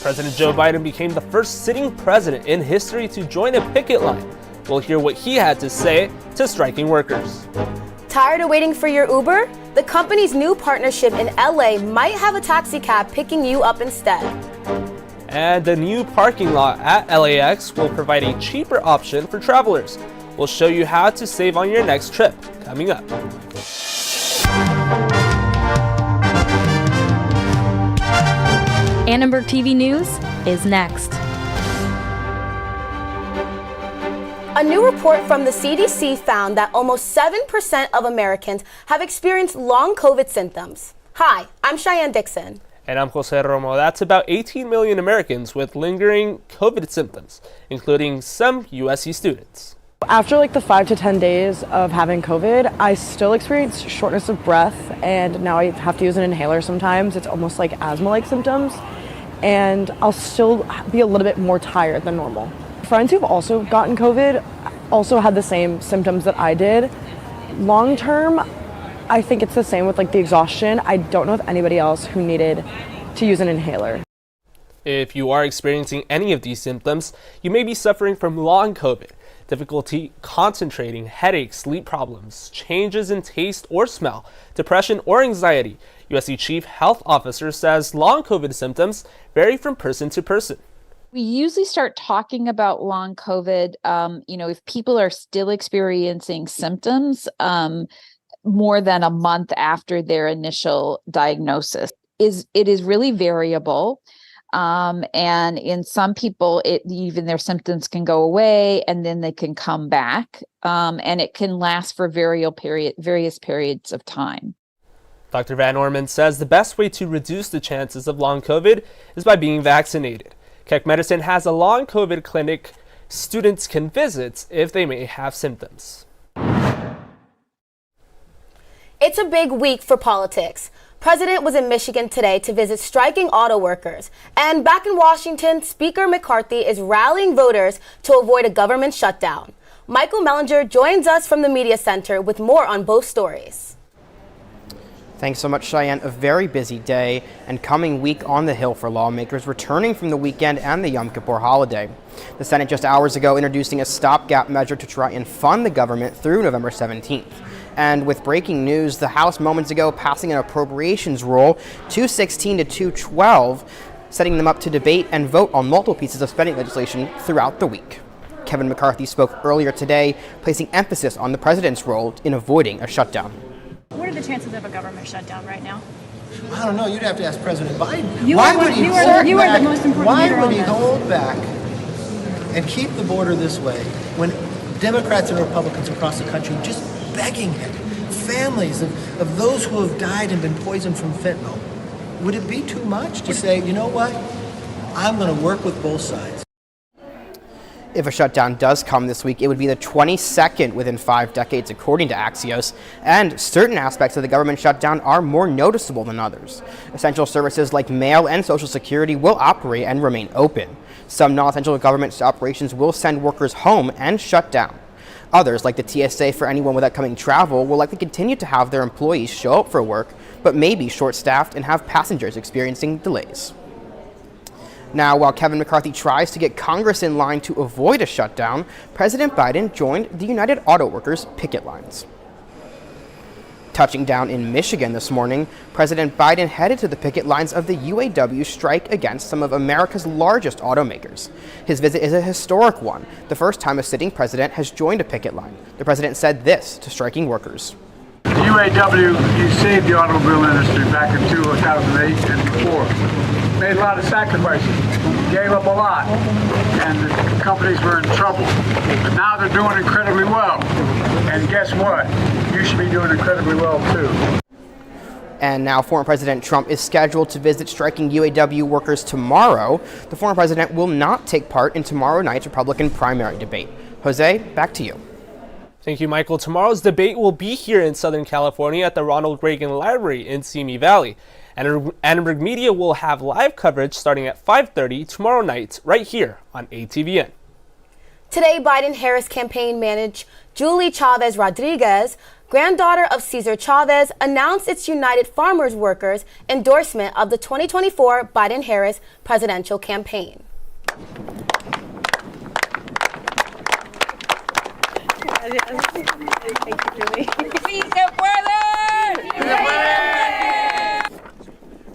President Joe Biden became the first sitting president in history to join a picket line. We'll hear what he had to say to striking workers. Tired of waiting for your Uber? The company's new partnership in LA might have a taxi cab picking you up instead. And the new parking lot at LAX will provide a cheaper option for travelers. We'll show you how to save on your next trip, coming up. Annenberg TV News is next. A new report from the CDC found that almost 7% of Americans have experienced long COVID symptoms. Hi, I'm Cheyenne Dixon. And I'm Jose Romo. That's about 18 million Americans with lingering COVID symptoms, including some USC students. After like the 5 to 10 days of having COVID, I still experience shortness of breath, and now I have to use an inhaler sometimes. It's almost like asthma-like symptoms, and I'll still be a little bit more tired than normal. Friends who've also gotten COVID also had the same symptoms that I did. Long term, I think it's the same with like the exhaustion. I don't know of anybody else who needed to use an inhaler. If you are experiencing any of these symptoms, you may be suffering from long COVID. Difficulty concentrating, headaches, sleep problems, changes in taste or smell, depression or anxiety. USC Chief Health Officer says long COVID symptoms vary from person to person. We usually start talking about long COVID, if people are still experiencing symptoms more than a month after their initial diagnosis. It is really variable. And in some people, even their symptoms can go away and then they can come back. And it can last for various periods of time. Dr. Van Orman says the best way to reduce the chances of long COVID is by being vaccinated. Keck Medicine has a long COVID clinic students can visit if they may have symptoms. It's a big week for politics. President was in Michigan today to visit striking auto workers. And back in Washington, Speaker McCarthy is rallying voters to avoid a government shutdown. Michael Mellinger joins us from the Media Center with more on both stories. Thanks so much, Cheyenne. A very busy day and coming week on the Hill for lawmakers returning from the weekend and the Yom Kippur holiday. The Senate just hours ago introducing a stopgap measure to try and fund the government through November 17th. And with breaking news, the House moments ago passing an appropriations rule 216 to 212, setting them up to debate and vote on multiple pieces of spending legislation throughout the week. Kevin McCarthy spoke earlier today, placing emphasis on the president's role in avoiding a shutdown. What are the chances of a government shutdown right now? I don't know. You'd have to ask President Biden. You are the most important Why leader would he on this. hold back and keep the border this way when Democrats and Republicans across the country just begging him, families of those who have died and been poisoned from fentanyl? Would it be too much to say, you know what, I'm going to work with both sides? If a shutdown does come this week, it would be the 22nd within 5 decades, according to Axios, and certain aspects of the government shutdown are more noticeable than others. Essential services like mail and Social Security will operate and remain open. Some non-essential government operations will send workers home and shut down. Others, like the TSA for anyone with upcoming travel, will likely continue to have their employees show up for work, but may be short-staffed and have passengers experiencing delays. Now, while Kevin McCarthy tries to get Congress in line to avoid a shutdown, President Biden joined the United Auto Workers picket lines. Touching down in Michigan this morning, President Biden headed to the picket lines of the UAW strike against some of America's largest automakers. His visit is a historic one, the first time a sitting president has joined a picket line. The president said this to striking workers. The UAW, you saved the automobile industry back in 2008 and before. Made a lot of sacrifices, gave up a lot, and the companies were in trouble. But now they're doing incredibly well. And guess what? You should be doing incredibly well too. And now former President Trump is scheduled to visit striking UAW workers tomorrow. The former president will not take part in tomorrow night's Republican primary debate. Jose, back to you. Thank you, Michael. Tomorrow's debate will be here in Southern California at the Ronald Reagan Library in Simi Valley. Annenberg Media will have live coverage starting at 5:30 tomorrow night right here on ATVN. Today, Biden-Harris campaign manager Julie Chavez Rodriguez granddaughter of Cesar Chavez, announced its United Farmers Workers endorsement of the 2024 Biden-Harris presidential campaign.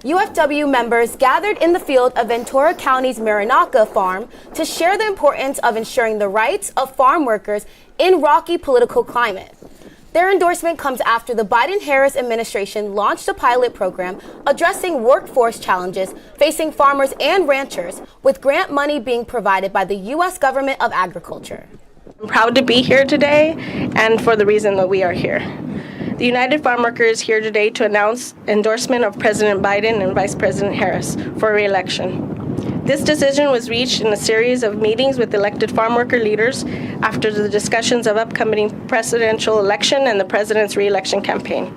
UFW members gathered in the field of Ventura County's Marinaca farm to share the importance of ensuring the rights of farm workers in rocky political climate. Their endorsement comes after the Biden-Harris administration launched a pilot program addressing workforce challenges facing farmers and ranchers, with grant money being provided by the U.S. Government of Agriculture. I'm proud to be here today, and for the reason that we are here. The United Farm Workers is here today to announce endorsement of President Biden and Vice President Harris for re-election. This decision was reached in a series of meetings with elected farm worker leaders after the discussions of upcoming presidential election and the president's re-election campaign.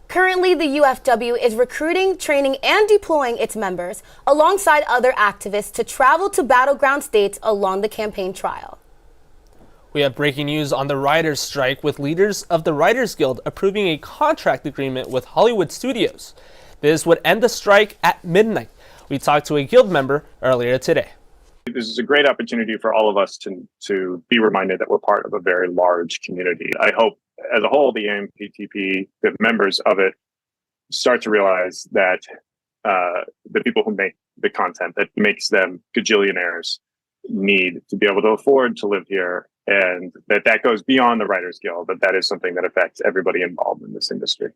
Currently, the UFW is recruiting, training, and deploying its members alongside other activists to travel to battleground states along the campaign trail. We have breaking news on the writers' strike, with leaders of the Writers Guild approving a contract agreement with Hollywood studios. This would end the strike at midnight. We talked to a guild member earlier today. This is a great opportunity for all of us to be reminded that we're part of a very large community. I hope, as a whole, the AMPTP, the members of it, start to realize that the people who make the content that makes them gajillionaires need to be able to afford to live here, and that goes beyond the Writers Guild, that is something that affects everybody involved in this industry.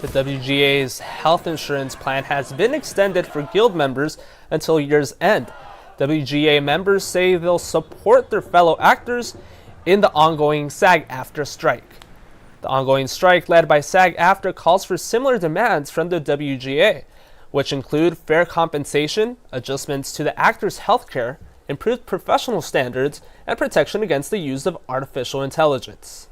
The WGA's health insurance plan has been extended for guild members until year's end. WGA members say they'll support their fellow actors in the ongoing SAG-AFTRA strike. The ongoing strike led by SAG-AFTRA calls for similar demands from the WGA, which include fair compensation, adjustments to the actors' health care, improved professional standards, and protection against the use of artificial intelligence.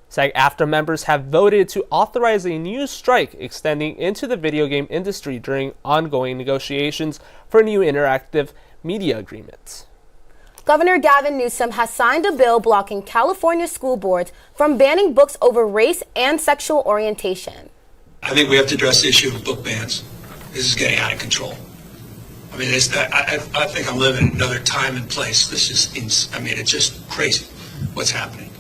SAG-AFTRA members have voted to authorize a new strike extending into the video game industry during ongoing negotiations for new interactive media agreements. Governor Gavin Newsom has signed a bill blocking California school boards from banning books over race and sexual orientation. I think we have to address the issue of book bans. This is getting out of control. I mean, I think I'm living in another time and place. This is, it's just crazy what's happening.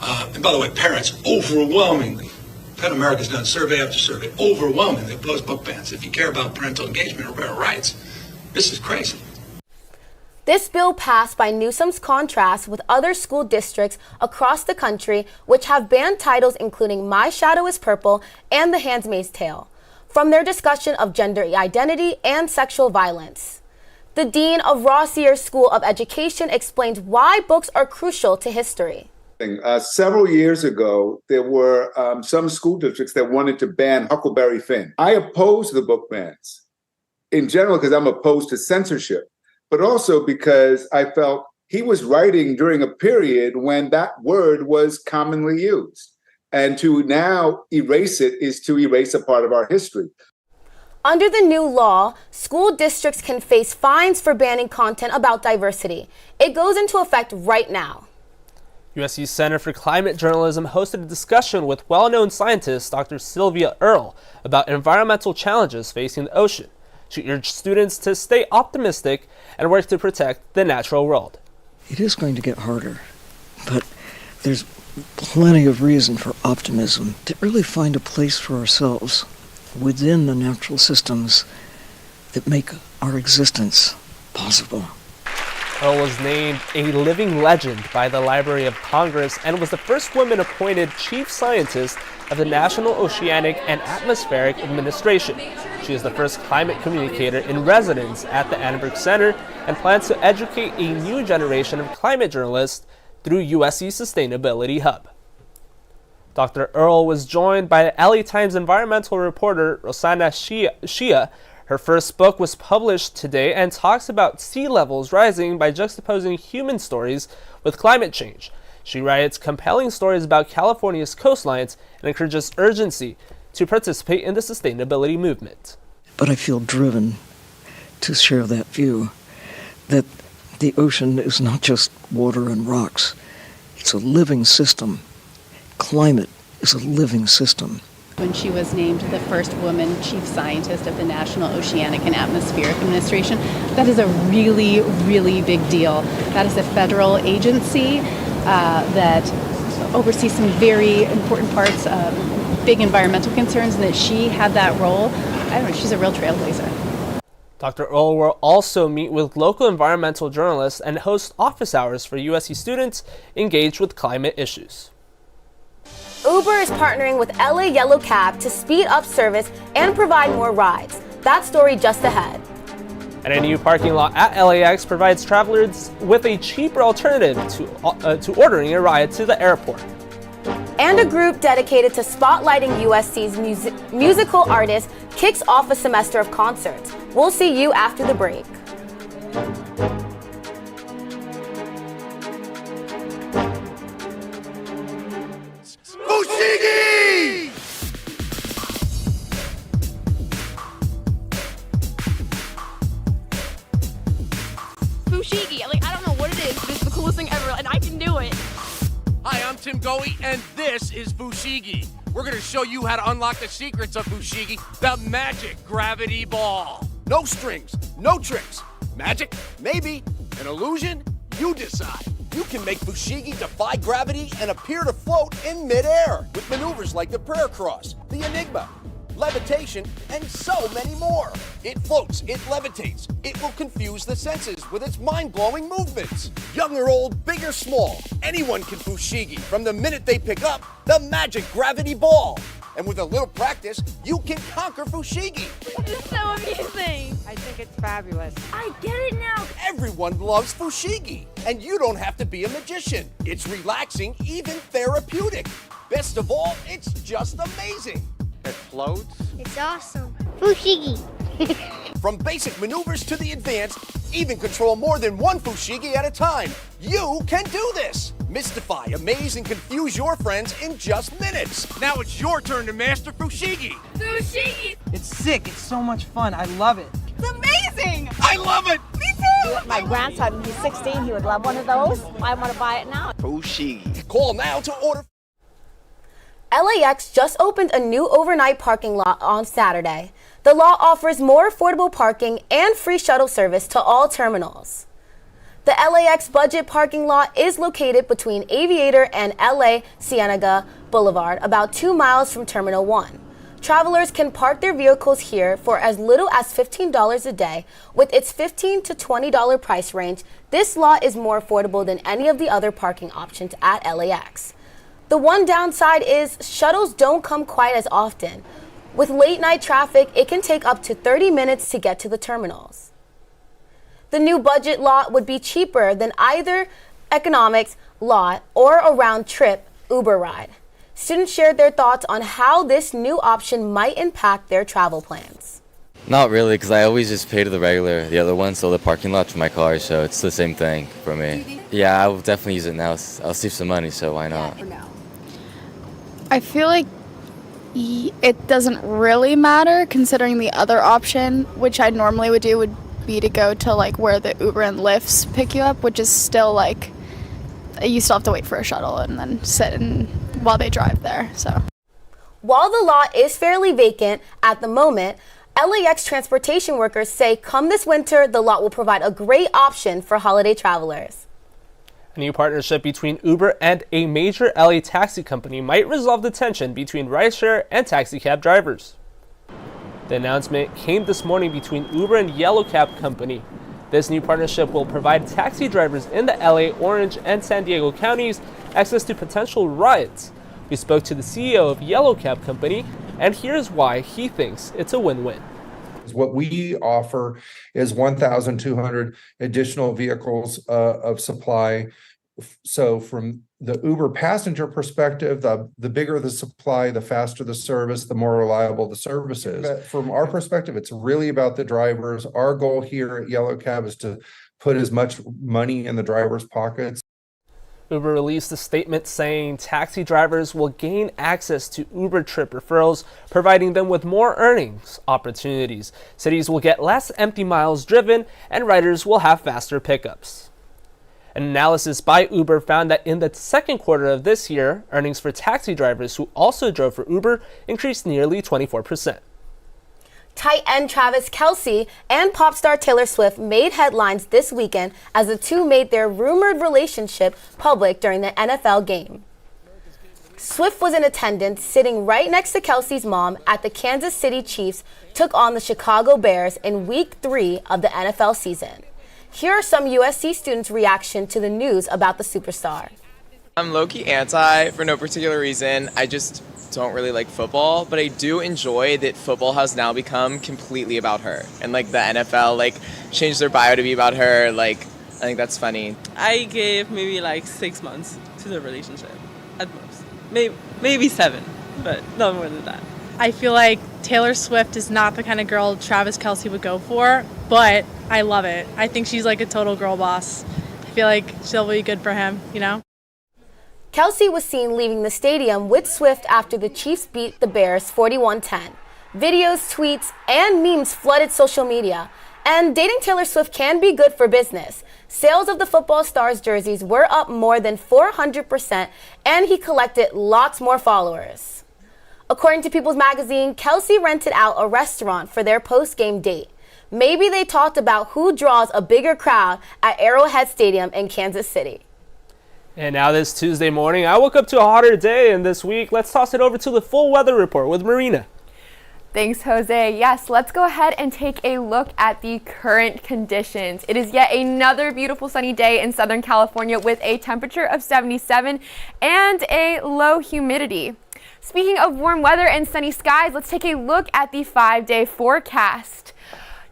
And by the way, parents overwhelmingly, Pen America's done survey after survey, overwhelmingly oppose book bans. If you care about parental engagement or parental rights, this is crazy. This bill passed by Newsom's contrast with other school districts across the country, which have banned titles including My Shadow is Purple and The Handmaid's Tale from their discussion of gender identity and sexual violence. The dean of Rossier School of Education explains why books are crucial to history. Several years ago, there were some school districts that wanted to ban Huckleberry Finn. I oppose the book bans in general because I'm opposed to censorship, but also because I felt he was writing during a period when that word was commonly used. And to now erase it is to erase a part of our history. Under the new law, school districts can face fines for banning content about diversity. It goes into effect right now. USC Center for Climate Journalism hosted a discussion with well-known scientist Dr. Sylvia Earle about environmental challenges facing the ocean. She urged students to stay optimistic and work to protect the natural world. It is going to get harder, but there's plenty of reason for optimism to really find a place for ourselves within the natural systems that make our existence possible. Earle was named a living legend by the Library of Congress and was the first woman appointed chief scientist of the National Oceanic and Atmospheric Administration. She is the first climate communicator in residence at the Annenberg Center and plans to educate a new generation of climate journalists through USC Sustainability Hub. Dr. Earle was joined by the LA Times environmental reporter Rosanna Shia. Her first book was published today and talks about sea levels rising by juxtaposing human stories with climate change. She writes compelling stories about California's coastlines and encourages urgency to participate in the sustainability movement. But I feel driven to share that view, that the ocean is not just water and rocks. It's a living system climate is a living system. When she was named the first woman chief scientist of the National Oceanic and Atmospheric Administration, that is a really, really big deal. That is a federal agency that oversees some very important parts of big environmental concerns, and that she had that role. I don't know, she's a real trailblazer. Dr. Earl will also meet with local environmental journalists and host office hours for USC students engaged with climate issues. Uber is partnering with LA Yellow Cab to speed up service and provide more rides. That story just ahead. And a new parking lot at LAX provides travelers with a cheaper alternative to ordering a ride to the airport. And a group dedicated to spotlighting USC's musical artists kicks off a semester of concerts. We'll see you after the break. Fushigi! Fushigi, I don't know what it is, but it's the coolest thing ever, and I can do it. Hi, I'm Tim Goey, and this is Fushigi. We're gonna show you how to unlock the secrets of Fushigi, the magic gravity ball. No strings, no tricks. Magic? Maybe. An illusion? You decide. You can make Fushigi defy gravity and appear to float in midair with maneuvers like the prayer cross, the enigma, levitation, and so many more. It floats, it levitates, it will confuse the senses with its mind-blowing movements. Young or old, big or small, anyone can Fushigi from the minute they pick up the magic gravity ball. And with a little practice, you can conquer Fushigi. This is so amusing. I think it's fabulous. I get it now. Everyone loves Fushigi, and you don't have to be a magician. It's relaxing, even therapeutic. Best of all, it's just amazing. It floats. It's awesome. Fushigi. From basic maneuvers to the advanced, even control more than one Fushigi at a time. You can do this. Mystify, amaze, and confuse your friends in just minutes. Now it's your turn to master Fushigi. Fushigi! It's sick. It's so much fun. I love it. It's amazing! I love it! Me too! My grandson, he's 16, he would love one of those. I want to buy it now. Fushigi. Call now to order. LAX just opened a new overnight parking lot on Saturday. The lot offers more affordable parking and free shuttle service to all terminals. The LAX budget parking lot is located between Aviator and LA Cienega Boulevard, about 2 miles from Terminal 1. Travelers can park their vehicles here for as little as $15 a day. With its $15 to $20 price range, this lot is more affordable than any of the other parking options at LAX. The one downside is shuttles don't come quite as often. With late night traffic, it can take up to 30 minutes to get to the terminals. The new budget lot would be cheaper than either economics lot or a round trip Uber ride. Students shared their thoughts on how this new option might impact their travel plans. Not really, because I always just pay to the other one, so the parking lot for my car, so it's the same thing for me. Yeah, I will definitely use it now. I'll save some money, so why not? I feel like it doesn't really matter, considering the other option, which I normally would do, would be to go to like where the Uber and Lyfts pick you up, which is still like you still have to wait for a shuttle and then sit while they drive there. So while the lot is fairly vacant at the moment, LAX transportation workers say come this winter, the lot will provide a great option for holiday travelers. A new partnership between Uber and a major LA taxi company might resolve the tension between rideshare and taxi cab drivers. The announcement came this morning between Uber and Yellow Cab Company. This new partnership will provide taxi drivers in the LA, Orange, and San Diego counties access to potential rides. We spoke to the CEO of Yellow Cab Company, and here's why he thinks it's a win-win. What we offer is 1,200 additional vehicles of supply. So from the Uber passenger perspective, the bigger the supply, the faster the service, the more reliable the service is. But from our perspective, it's really about the drivers. Our goal here at Yellow Cab is to put as much money in the drivers' pockets. Uber released a statement saying taxi drivers will gain access to Uber trip referrals, providing them with more earnings opportunities. Cities will get less empty miles driven, and riders will have faster pickups. An analysis by Uber found that in the second quarter of this year, earnings for taxi drivers who also drove for Uber increased nearly 24%. Tight end Travis Kelce and pop star Taylor Swift made headlines this weekend as the two made their rumored relationship public during the NFL game. Swift was in attendance, sitting right next to Kelce's mom at the Kansas City Chiefs took on the Chicago Bears in Week 3 of the NFL season. Here are some USC students' reaction to the news about the superstar. I'm low-key anti for no particular reason. I just don't really like football, but I do enjoy that football has now become completely about her. And like the NFL changed their bio to be about her. I think that's funny. I gave maybe 6 months to the relationship at most. Maybe 7, but no more than that. I feel like Taylor Swift is not the kind of girl Travis Kelce would go for, but I love it. I think she's a total girl boss. I feel like she'll be good for him, Kelce was seen leaving the stadium with Swift after the Chiefs beat the Bears 41-10. Videos, tweets, and memes flooded social media. And dating Taylor Swift can be good for business. Sales of the football star's jerseys were up more than 400%, and he collected lots more followers. According to People's Magazine, Kelce rented out a restaurant for their post-game date. Maybe they talked about who draws a bigger crowd at Arrowhead Stadium in Kansas City. And now this Tuesday morning, I woke up to a hotter day, and this week, let's toss it over to the full weather report with Marina. Thanks, Jose. Yes, let's go ahead and take a look at the current conditions. It is yet another beautiful sunny day in Southern California with a temperature of 77 and a low humidity. Speaking of warm weather and sunny skies, let's take a look at the 5-day forecast.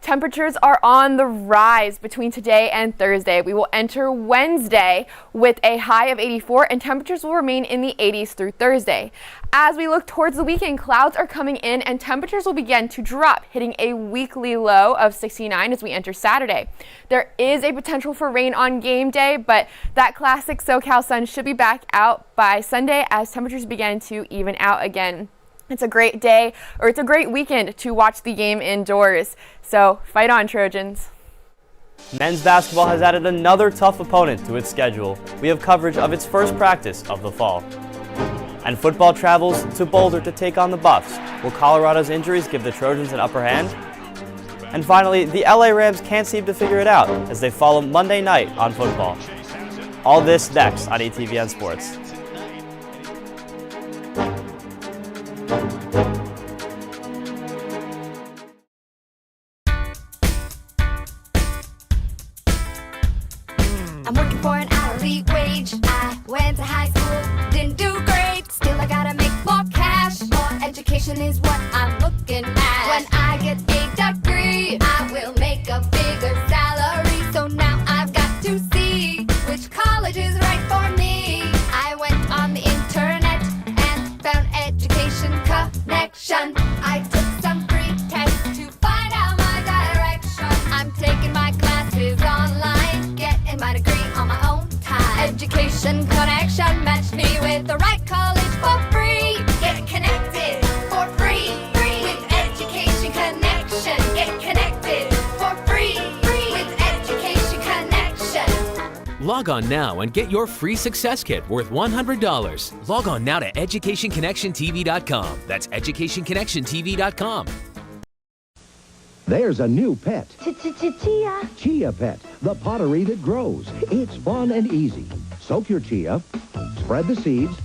Temperatures are on the rise between today and Thursday. We will enter Wednesday with a high of 84 and temperatures will remain in the 80s through Thursday. As we look towards the weekend, clouds are coming in and temperatures will begin to drop, hitting a weekly low of 69 as we enter Saturday. There is a potential for rain on game day, but that classic SoCal sun should be back out by Sunday as temperatures begin to even out again. It's a great day, or it's a great weekend to watch the game indoors. So fight on, Trojans. Men's basketball has added another tough opponent to its schedule. We have coverage of its first practice of the fall. And football travels to Boulder to take on the Buffs. Will Colorado's injuries give the Trojans an upper hand? And finally, the LA Rams can't seem to figure it out as they follow Monday night on football. All this next on ATVN Sports. I'm working for an hourly wage. I went to high school, didn't do great. Still I gotta make more cash. More education is what I'm looking at. When I get a degree, I will make a bigger salary. So now I've got to see which college is right for me. I went on the internet and found Education Connection. I took some free tests to find out my direction. I'm taking my classes online, getting my degree on my own time. Education Connection matched me with the right college for free. Get connected for free with Education Connection. Get connected for free with Education Connection. Log on now and get your free success kit worth $100. Log on now to educationconnectiontv.com. That's educationconnectiontv.com. There's a new pet. Chia. Chia Pet, the pottery that grows. It's fun and easy. Soak your chia, spread the seeds,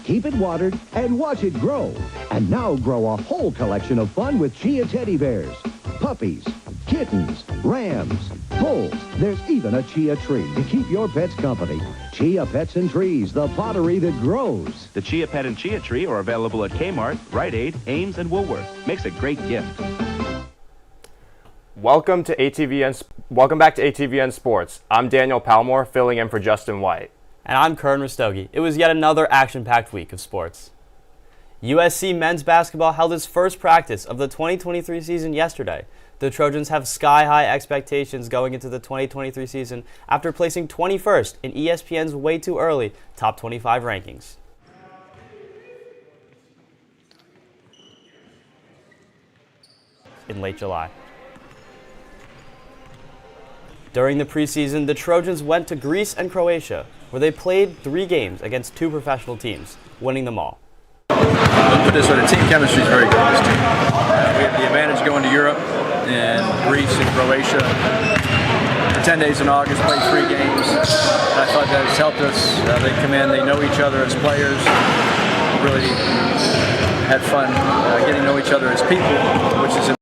keep it watered, and watch it grow. And now grow a whole collection of fun with chia teddy bears, puppies, kittens, rams, bulls. There's even a chia tree to keep your pets company. Chia Pets and Trees, the pottery that grows. The Chia Pet and Chia Tree are available at Kmart, Rite Aid, Ames, and Woolworth. Makes a great gift. Welcome back to ATVN Sports. I'm Daniel Palmore, filling in for Justin White. And I'm Kern Rastogi. It was yet another action-packed week of sports. USC men's basketball held its first practice of the 2023 season yesterday. The Trojans have sky-high expectations going into the 2023 season after placing 21st in ESPN's way too early top 25 rankings. In late July. During the preseason, the Trojans went to Greece and Croatia, where they played 3 games against 2 professional teams, winning them all. Let's put this way, the team chemistry is very good on this team. We have the advantage going to Europe and Greece and Croatia. For 10 days in August, played 3 games. I thought that has helped us. They come in, they know each other as players. Really had fun getting to know each other as people, which is important.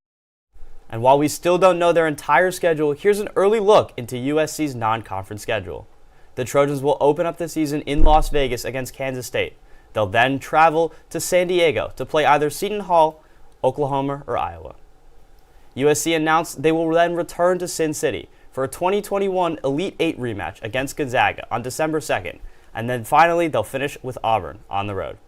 And while we still don't know their entire schedule, here's an early look into USC's non-conference schedule. The Trojans will open up the season in Las Vegas against Kansas State. They'll then travel to San Diego to play either Seton Hall, Oklahoma, or Iowa. USC announced they will then return to Sin City for a 2021 Elite 8 rematch against Gonzaga on December 2nd, and then finally they'll finish with Auburn on the road.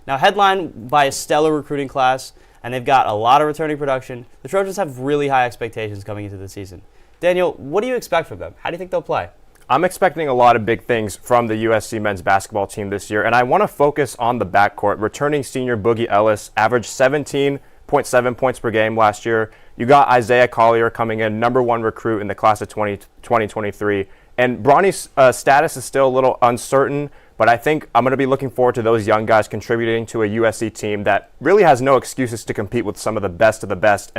Now, headlined by a stellar recruiting class, and they've got a lot of returning production, the Trojans have really high expectations coming into the season. Daniel, what do you expect from them? How do you think they'll play? I'm expecting a lot of big things from the USC men's basketball team this year, and I want to focus on the backcourt. Returning senior Boogie Ellis averaged 17.7 points per game last year. You got Isaiah Collier coming in, #1 recruit in the class of 2023. And Bronny's status is still a little uncertain, but I think I'm going to be looking forward to those young guys contributing to a USC team that really has no excuses to compete with some of the best in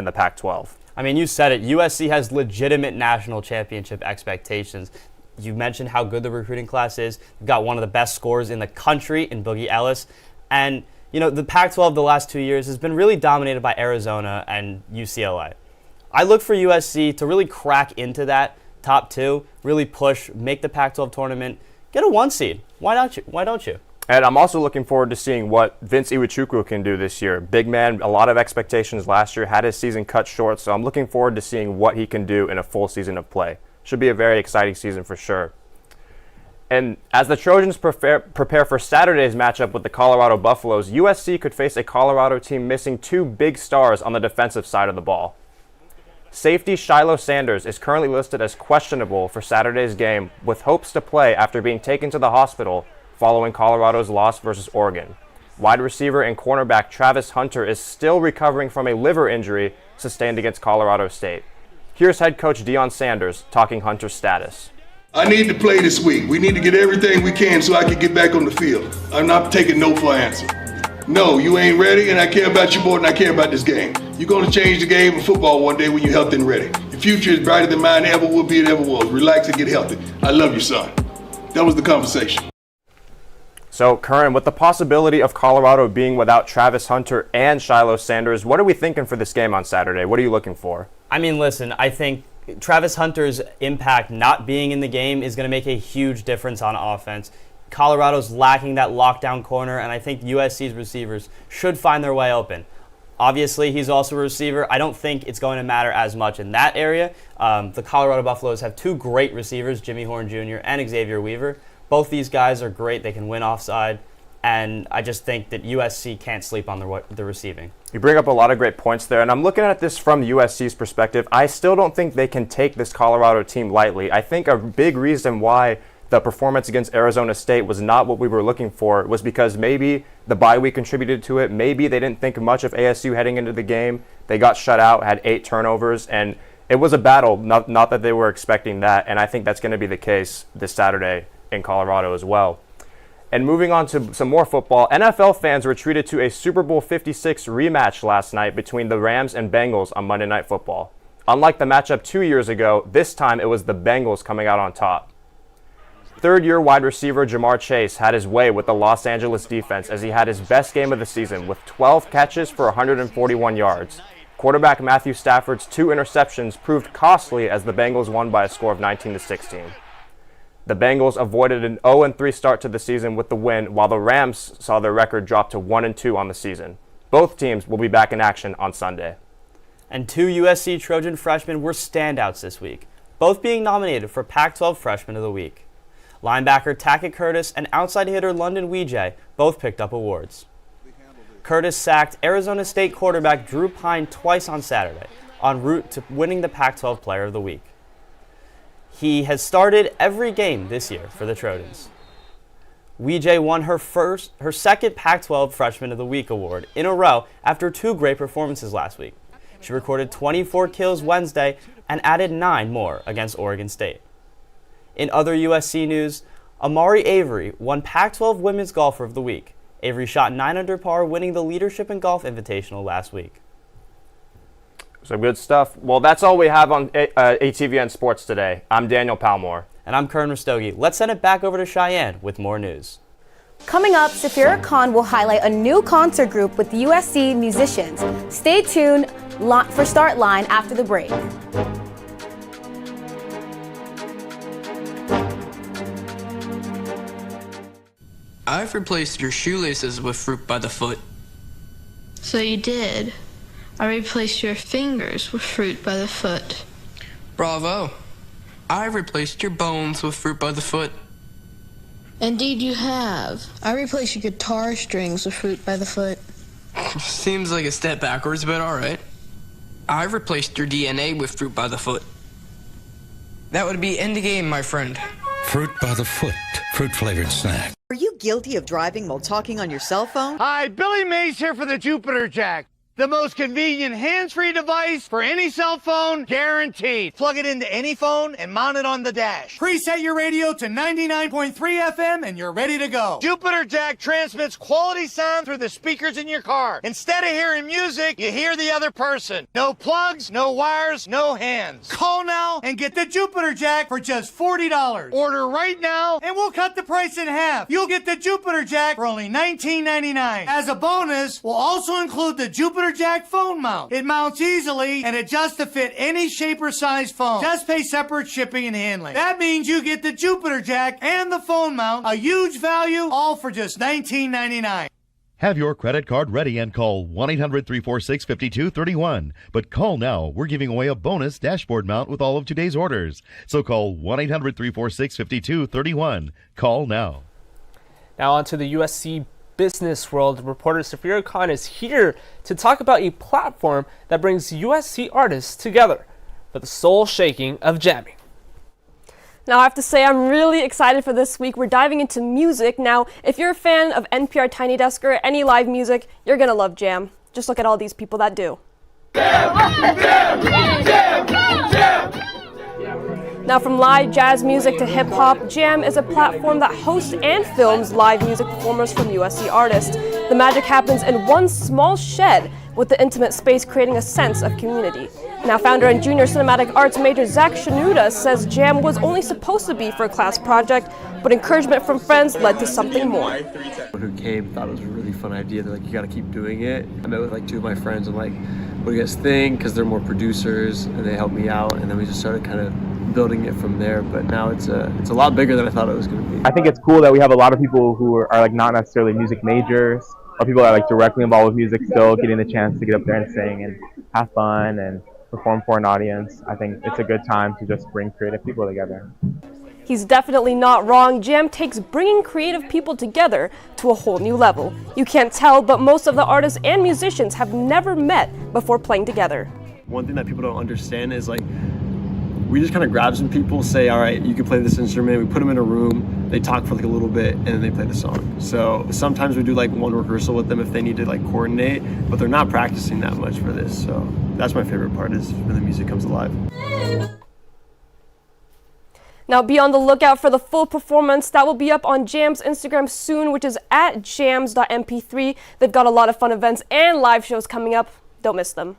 the Pac-12. I mean, you said it. USC has legitimate national championship expectations. You mentioned how good the recruiting class is. They've got one of the best scorers in the country in Boogie Ellis. And, you know, the Pac-12 the last 2 years has been really dominated by Arizona and UCLA. I look for USC to really crack into that top 2, really push, make the Pac-12 tournament, get a 1 seed. Why don't you? And I'm also looking forward to seeing what Vince Iwuchukwu can do this year. Big man, a lot of expectations last year, had his season cut short, so I'm looking forward to seeing what he can do in a full season of play. Should be a very exciting season for sure. And as the Trojans prepare for Saturday's matchup with the Colorado Buffaloes, USC could face a Colorado team missing 2 big stars on the defensive side of the ball. Safety Shiloh Sanders is currently listed as questionable for Saturday's game, with hopes to play after being taken to the hospital following Colorado's loss versus Oregon. Wide receiver and cornerback Travis Hunter is still recovering from a liver injury sustained against Colorado State. Here's head coach Deion Sanders talking Hunter's status. I need to play this week. We need to get everything we can so I can get back on the field. I'm not taking no for an answer. No, you ain't ready, and I care about you more than I care about this game. You're going to change the game of football one day when you're healthy and ready. The future is brighter than mine ever will be and ever was. Relax and get healthy. I love you, son. That was the conversation. So, Curran, with the possibility of Colorado being without Travis Hunter and Shiloh Sanders, what are we thinking for this game on Saturday? What are you looking for? I mean, listen, I think Travis Hunter's impact not being in the game is going to make a huge difference on offense. Colorado's lacking that lockdown corner, and I think USC's receivers should find their way open. Obviously, he's also a receiver. I don't think it's going to matter as much in that area. The Colorado Buffaloes have 2 great receivers, Jimmy Horn Jr. and Xavier Weaver. Both these guys are great. They can win offside, and I just think that USC can't sleep on the receiving. You bring up a lot of great points there, and I'm looking at this from USC's perspective. I still don't think they can take this Colorado team lightly. I think a big reason why the performance against Arizona State was not what we were looking for was because maybe the bye week contributed to it. Maybe they didn't think much of ASU heading into the game. They got shut out, had 8 turnovers, and it was a battle, not that they were expecting that, and I think that's going to be the case this Saturday in Colorado as well. And moving on to some more football, NFL fans were treated to a Super Bowl 56 rematch last night between the Rams and Bengals on Monday Night Football. Unlike the matchup 2 years ago, this time it was the Bengals coming out on top. Third-year wide receiver Jamar Chase had his way with the Los Angeles defense as he had his best game of the season with 12 catches for 141 yards. Quarterback Matthew Stafford's 2 interceptions proved costly as the Bengals won by a score of 19-16. The Bengals avoided an 0-3 start to the season with the win, while the Rams saw their record drop to 1-2 on the season. Both teams will be back in action on Sunday. And 2 USC Trojan freshmen were standouts this week, both being nominated for Pac-12 Freshman of the Week. Linebacker Tackett Curtis and outside hitter London Weejay both picked up awards. Curtis sacked Arizona State quarterback Drew Pine twice on Saturday, en route to winning the Pac-12 Player of the Week. He has started every game this year for the Trojans. Weejay won her second Pac-12 Freshman of the Week award in a row after 2 great performances last week. She recorded 24 kills Wednesday and added 9 more against Oregon State. In other USC news, Amari Avery won Pac-12 Women's Golfer of the Week. Avery shot 9 under par, winning the Leadership in Golf Invitational last week. Some good stuff. Well, that's all we have on ATVN Sports today. I'm Daniel Palmore. And I'm Kern Rastogi. Let's send it back over to Cheyenne with more news. Coming up, Safira Khan will highlight a new concert group with USC musicians. Stay tuned for Start Line after the break. I've replaced your shoelaces with fruit by the foot. So you did. I replaced your fingers with fruit by the foot. Bravo. I replaced your bones with fruit by the foot. Indeed you have. I replaced your guitar strings with fruit by the foot. Seems like a step backwards, but alright. I replaced your DNA with fruit by the foot. That would be end game, my friend. Fruit by the foot. Fruit-flavored snack. Are you guilty of driving while talking on your cell phone? Hi, Billy Mays here for the Jupiter Jack. The most convenient hands-free device for any cell phone, guaranteed. Plug it into any phone and mount it on the dash. Preset your radio to 99.3 FM and you're ready to go. Jupiter Jack transmits quality sound through the speakers in your car. Instead of hearing music, you hear the other person. No plugs, no wires, no hands. Call now and get the Jupiter Jack for just $40. Order right now and we'll cut the price in half. You'll get the Jupiter Jack for only $19.99. As a bonus, we'll also include the Jupiter Jack phone mount. It mounts easily and adjusts to fit any shape or size phone. Just pay separate shipping and handling. That means you get the Jupiter Jack and the phone mount, a huge value, all for just $19.99. Have your credit card ready and call 1-800-346-5231. But call now. We're giving away a bonus dashboard mount with all of today's orders. So call 1-800-346-5231. Call now. Now on to the USC business world. Reporter Safira Khan is here to talk about a platform that brings USC artists together for the soul shaking of jamming. Now, I have to say, I'm really excited for this week. We're diving into music. Now, if you're a fan of NPR Tiny Desk or any live music, you're going to love Jam. Just look at all these people that do. Now, from live jazz music to hip-hop, Jam is a platform that hosts and films live music performers from USC artists. The magic happens in one small shed with the intimate space creating a sense of community. Now, founder and junior cinematic arts major Zach Shanuda says Jam was only supposed to be for a class project, but encouragement from friends led to something more. Who came thought it was a really fun idea. They're like, you gotta keep doing it. I met with like 2 of my friends. I'm like, what do you guys think? Because they're more producers and they helped me out, and then we just started kind of building it from there. But now it's a lot bigger than I thought it was going to be. I think it's cool that we have a lot of people who are like not necessarily music majors, or people that are like directly involved with music still getting the chance to get up there and sing and have fun and perform for an audience. I think it's a good time to just bring creative people together. He's definitely not wrong. Jam takes bringing creative people together to a whole new level. You can't tell, but most of the artists and musicians have never met before playing together. One thing that people don't understand is like, we just kind of grab some people, say, all right, you can play this instrument. We put them in a room, they talk for like a little bit, and then they play the song. So sometimes we do like one rehearsal with them if they need to like coordinate, but they're not practicing that much for this. So that's my favorite part, is when the music comes alive. Now be on the lookout for the full performance. That will be up on Jam's Instagram soon, which is at jams.mp3. They've got a lot of fun events and live shows coming up. Don't miss them.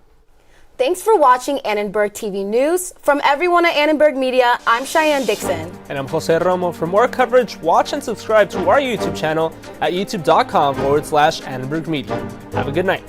Thanks for watching Annenberg TV News. From everyone at Annenberg Media, I'm Cheyenne Dixon. And I'm Jose Romo. For more coverage, watch and subscribe to our YouTube channel at youtube.com/Annenberg Media. Have a good night.